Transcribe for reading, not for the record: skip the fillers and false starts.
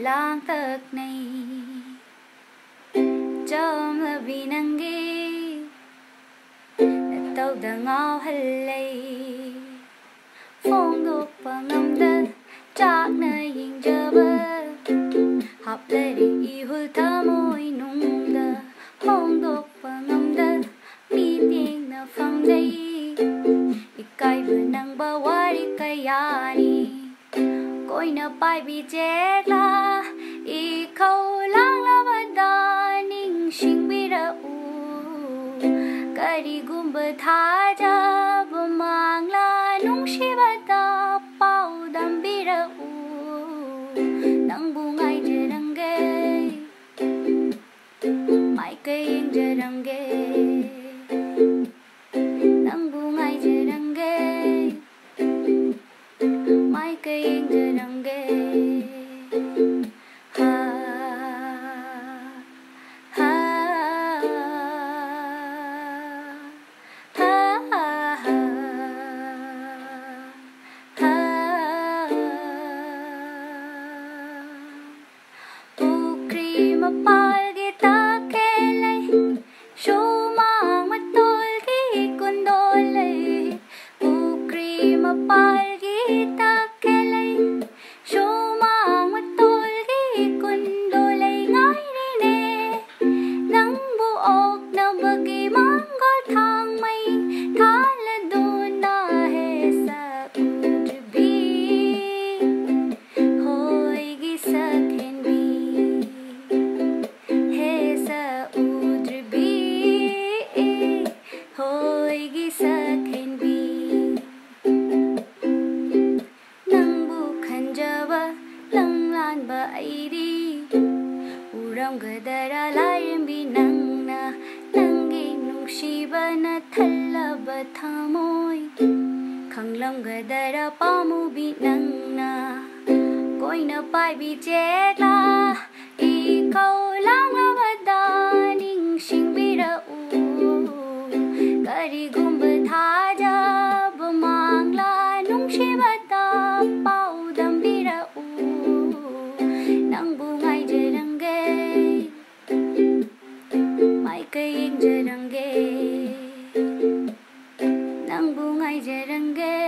lang tắc này chom là vì năng ghi tàu đã ngao hân lây phong đục và ngâm đất chắc nơi hình chờ bơ học lệ đi hư thơ môi nung đơ phong đục và ngâm đất mi tiếng na phong đây ikai vừa năng bơ quá đi cây ani coi na bay bị chết la i khâu lang la bắt đà ninh sinh bị ra u cái đi gum bơ tha ra bơ mang la nung shi bắt đà bao đam bị ra u nắng buông ai giờ đang ghé mãi cây yên giờ đang ghé nắng buông ai giờ đang ghé mãi cây yên giờ đang ghé ha ha ha ha ha Pukri mapalgita kelay Sumang matulgi kundolay Pukri mapalgita kelay Sumang matulgi kundolay ngay nine Nang buok na bagi manggol thang may Thala doon na he sa udbi Hoy gisak henbi He sa udbi Hoy gisak henbi Nang bukan jawa lang lan ba ay di Urang gadara layan binang na Nang ginung shiba na thala ba thamoy Khang lam gadara pa mu binang na Koi na pai bi chết la I khâu lang la ba da ning sinh bi ra u Cái đi gum bơ tha ra bơ mang la nung shi ba da bao đam bi ra u Nắng buông ai giờ đang ghé mãi cây yên giờ đang ghé nắng buông ai giờ đang ghé